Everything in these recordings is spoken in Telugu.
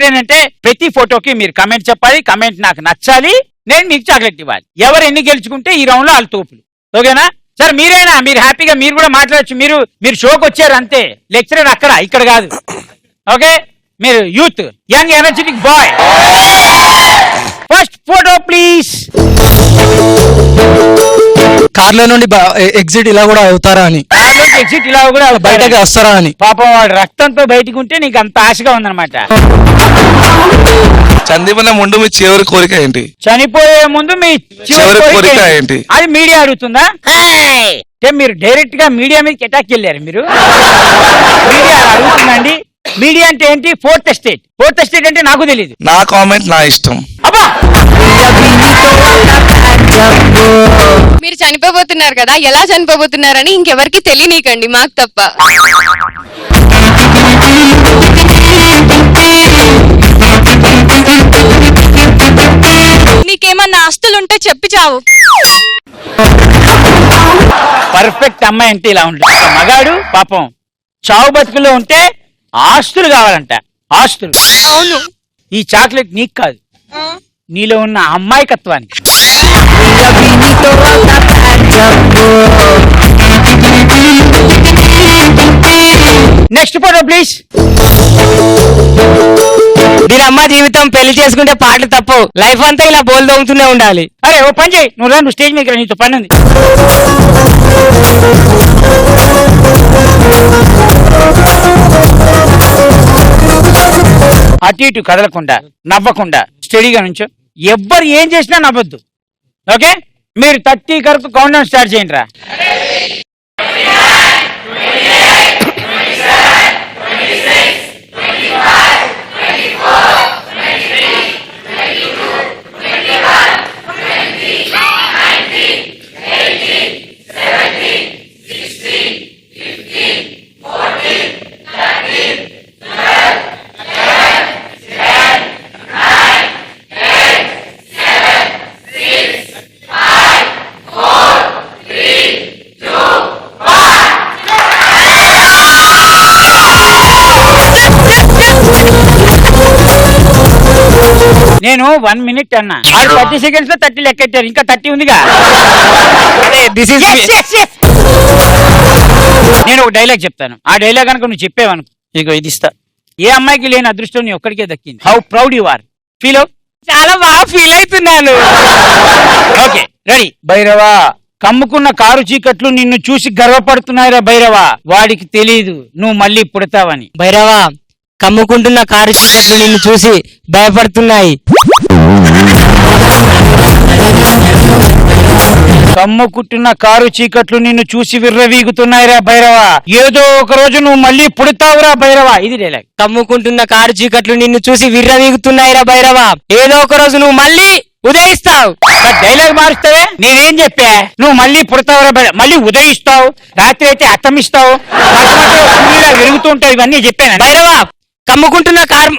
మ్యాటర్ ఏంటంటే ప్రతి ఫోటోకి మీరు కమెంట్ చెప్పాలి, కమెంట్ నాకు నచ్చాలి, నేను మీకు చాక్లెట్ ఇవ్వాలి. ఎవరు ఎన్ని గెలుచుకుంటే ఈ రౌండ్ లో వాళ్ళ తోపులు. ఓకేనా సార్? మీరేనా? మీరు హ్యాపీగా మీరు కూడా మాట్లాడచ్చు. మీరు షోకి వచ్చారు అంతే, లెక్చరర్ అక్కడ ఇక్కడ కాదు. ఓకే, మీరు youth, young energetic boy. First photo please. కార్లో నుండి ఎగ్జిట్ ఇలా కూడా అవుతారా అని, ఎగ్జిట్ ఇలా కూడా బయటకి వస్తారా అని. పాపం వాడు రక్తంతో బయటకు ఉంటే నీకు అంత ఆశగా ఉందన్నమాట. చందీపన్న ముందు మీ చివరి కోరిక ఏంటి? చనిపోయే ముందు మీ చివరి కోరిక ఏంటి? అది మీడియా అడుగుతుందా? మీరు డైరెక్ట్ గా మీడియా మీదకి అటాక్ వెళ్ళారు. మీరు మీడియా అడుగుతుందండి. మీడియా అంటే ఏంటి? Fourth estate. ఫోర్త్ ఎస్టేట్ అంటే నాకు తెలియదు. నా కామెంట్ నా ఇష్టం. అబ్బా, మీరు చనిపోబోతున్నారు కదా, ఎలా చనిపోబోతున్నారని ఇంకెవరికి తెలియనీకండి, మాకు తప్ప. నీకేమన్నా ఆస్తులుంటే చెప్పి చావు. పర్ఫెక్ట్ అమ్మాయి అంటే ఇలా ఉంటుంది. మగాడు పాపం చావు బతుకుల్లో ఉంటే ఆస్తులు కావాలంట. ఆస్తులు. అవును. ఈ చాక్లెట్ నీకు కాదు, నీలో ఉన్న అమ్మాయికత్వానికి. Next photo please. దీని అమ్మ జీవితం పెళ్లి చేసుకుంటే పాటలు తప్పు, లైఫ్ అంతా ఇలా బోల్ తోముతూనే ఉండాలి. అరే ఓ పని చేయి, నువ్వు స్టేజ్ మీద నీతో పని ఉంది. అటు ఇటు కదలకుండా, నవ్వకుండా స్టడీగా నుంచో. ఎవ్వరు ఏం చేసినా నవ్వద్దు. ఓకే, మీరు 30 వరకు కౌంట్ డౌన్ స్టార్ట్ చేయండి రా. నేను 1 minute అన్నా, 30 seconds లో 30 లెక్కెట్టారు. ఇంకా 30 ఉందిగా. నేను ఒక డైలాగ్ చెప్తాను, ఆ డైలాగ్ కనుక నువ్వు చెప్పేవను ఇగో ఇది ఇస్తా. ఏ అమ్మాయికి లేని అదృష్టం నీ ఒక్కడికే దక్కింది. How proud you are. Feel అవు. చాలా బాగా ఫీల్ అవుతున్నాను. Okay ready. భైరవా, కమ్ముకున్న కారు చీకట్లు నిన్ను చూసి గర్వపడుతున్నాయిరా భైరవా. వాడికి తెలీదు నువ్వు మళ్ళీ పుడతావని. భైరవా, కమ్ముకుంటున్న కారు చీకట్లు నిన్ను చూసి భయపడుతున్నాయి. కమ్ముకుంటున్న కారు చీకట్లు నిన్ను చూసి విర్రవీగుతున్నాయిరా భైరవా. ఏదో ఒక రోజు నువ్వు మళ్ళీ పుడతావురా భైరవా. ఇది డైలాగ్. కమ్ముకుంటున్న కారు చీకట్లు నిన్ను చూసి విర్రవీగుతున్నాయిరా భైరవా. ఏదో ఒక రోజు నువ్వు మళ్ళీ ఉదయిస్తావు. డైలాగ్ మారుస్తావే. నేనేం చెప్పా? నువ్వు మళ్ళీ పుడతావురా భైరవ, మళ్ళీ ఉదయిస్తావు, రాత్రి అయితే అత్తమిస్తావు, విరుగుతూ ఉంటావు. ఇవన్నీ చెప్పాను. భైరవా, కమ్ముకుంటున్న కారు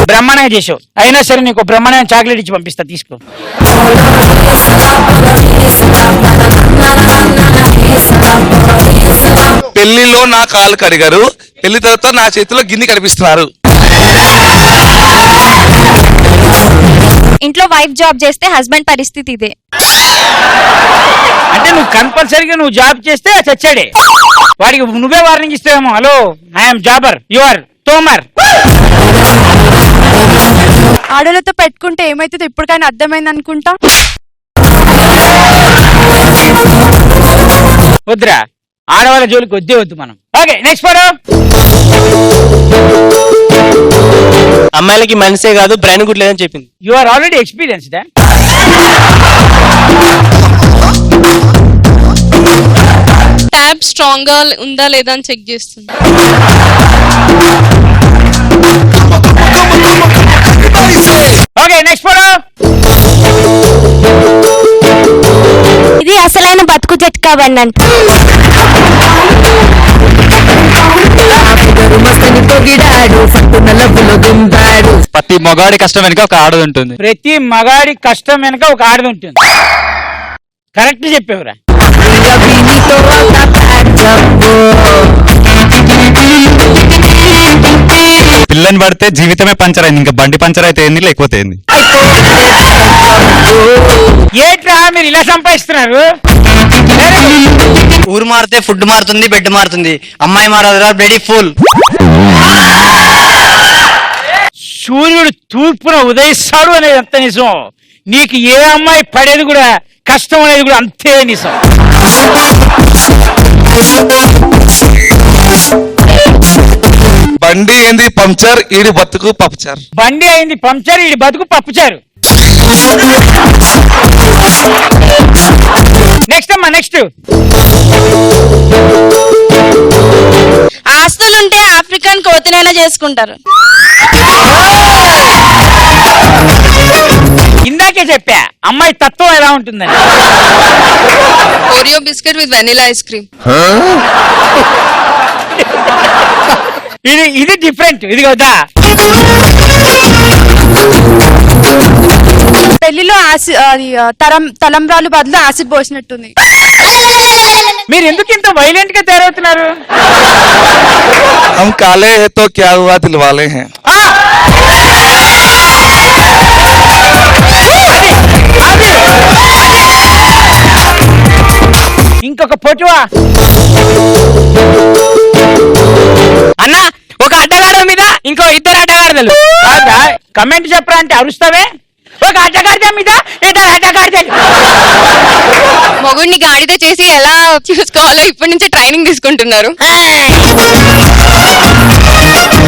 బ్రహ్మాండంగా చేసావు. అయినా సరే నీకు బ్రహ్మాండమైన చాక్లెట్ ఇచ్చి పంపిస్తా, తీసుకో. పెళ్లిలో నా కాలు కడిగారు, పెళ్లి తర్వాత నా చేతిలో గిన్నె కనిపిస్తున్నారు. ఇంట్లో వైఫ్ జాబ్ చేస్తే హస్బెండ్ పరిస్థితి ఇదే. అంటే నువ్వు కంపల్సరీగా నువ్వు జాబ్ చేస్తే చచ్చాడే. వాడికి నువ్వే వార్నింగ్ ఇస్తావేమో. హలో, ఐఎమ్ జాబర్, యు ఆర్ తోమర్. ఆడలతో పెట్టుకుంటే ఏమైతుందో ఇప్పటికైనా అర్థమైంది అనుకుంటా. వద్దురా, ఆడవాళ్ళ జోలికి వద్దే వద్దు మనం. Okay next photo. అమ్మాయిలకి మనసే కాదు బ్రెయిన్ కూడా లేదని చెప్పింది. You are already experienced. Tab strong గా ఉందా లేదా అని చెక్ చేస్తుంది. Okay next photo. ఇది అసలైన బతుకు జట్కా బండి అంట. ప్రతి మగాడి కష్టం వెనుక ఒక ఆడది ఉంటుంది. ప్రతి మగాడి కష్టం వెనుక ఒక ఆడది ఉంటుంది. కరెక్ట్ చెప్పేవరా. పిల్లని పడితే జీవితమే పంచర్ అయింది, ఇంకా బండి పంచర్ అయితే ఏంది లేకపోతే ఏంది. ఏట్రా మీరు ఇలా సంపాదిస్తున్నారు? ఊరు మారితే ఫుడ్ మారుతుంది, బెడ్ మారుతుంది, అమ్మాయి మారదురా బ్లడీ ఫుల్. సూర్యుడు తూర్పున ఉదయిస్తాడు అనేది అంత నిజం. నీకు ఏ అమ్మాయి పడేది కూడా కష్టం అనేది కూడా అంతే నిజం. బండి ఏంది పంక్చర్, ఈడి బతుకు పప్చర్. బండి అయింది పంక్చర్, ఈడి బతుకు పప్పుచారు. నెక్స్ట్ అమ్మా నెక్స్ట్. ఆస్తులుంటే ఆఫ్రికన్ కోతినైనా చేసుకుంటారు. ఇందాకే చెప్పా అమ్మాయి తత్వం ఎలా ఉంటుందని. Oreo biscuit with vanilla ice cream. ఇది డిఫరెంట్. ఇది కదా పెళ్లిలో తలంబ్రాలు బదులు యాసిడ్ పోసినట్టుంది. మీరు ఎందుకు ఇంత వైలెంట్ గా తయారవుతున్నారు? हम काले हैं तो क्या हुआ दिल वाले हैं. ఇంకొక పొటువా అన్న ఒక అడ్డగాడిద మీద ఇంకో ఇద్దరు అడ్డగాడిదలు. కాదా? కమెంట్ చెప్పరా అంటే అరుస్తావే. ఒక అడ్డగాడిద మీద ఇద్దరు అడ్డగాడిదలు. మొగుడిని గాడిద చేసి ఎలా చూసుకోవాలో ఇప్పటి నుంచే ట్రైనింగ్ తీసుకుంటున్నారు.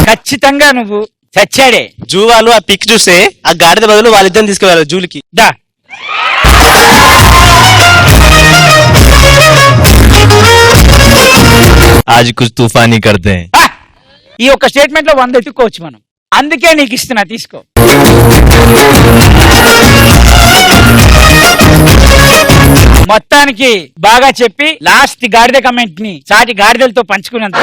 ఖచ్చితంగా నువ్వు చచ్చాడే. జూ వాళ్ళు ఆ పిక్ చూస్తే ఆ గాడిద బదులు వాళ్ళిద్దరిని తీసుకువెళ్ళారు జూలికి. దా आज कुछ तूफानी करते हैं. ఆ! ఈ ఒక్క స్టేట్మెంట్ లో 100 ఎత్తుకోవచ్చు మనం. అందుకే నీకు ఇస్తున్నా, తీసుకో. మొత్తానికి బాగా చెప్పి లాస్ట్ గాడిద కమెంట్ ని సాటి గాడిదలతో పంచుకున్నంత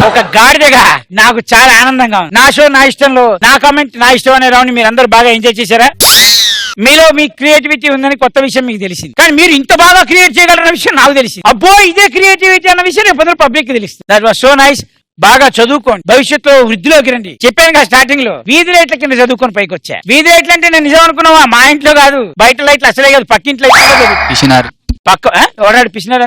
ఒక గాడిదగా నాకు చాలా ఆనందంగా ఉంది. నా షో నా ఇష్టంలో నా కమెంట్ నా ఇష్టం అనే రౌండ్ మీరు అందరూ బాగా ఎంజాయ్ చేశారా? మీలో మీ క్రియేటివిటీ ఉందని కొత్త విషయం మీకు తెలిసింది, కానీ మీరు ఇంత బాగా క్రియేట్ చేయగలరన్న విషయం నాకు తెలిసింది. అబ్బో ఇదే క్రియేటివిటీ అన్న విషయం రేపు పబ్లిక్ కి తెలుస్తుంది. That was so nice. బాగా చదువుకోండి, భవిష్యత్తులో వృద్ధిలోకి రండి. చెప్పాను కదా స్టార్టింగ్ లో, వీధి లైట్ల కింద చదువుకొని పైకి వచ్చా. వీధి లైట్లు అంటే నేను నిజం అనుకున్నావా? మా ఇంట్లో కాదు, బయట లైట్లు అసలే కాదు, పక్కింట్లో పక్క ఓడాడు పిసినారు.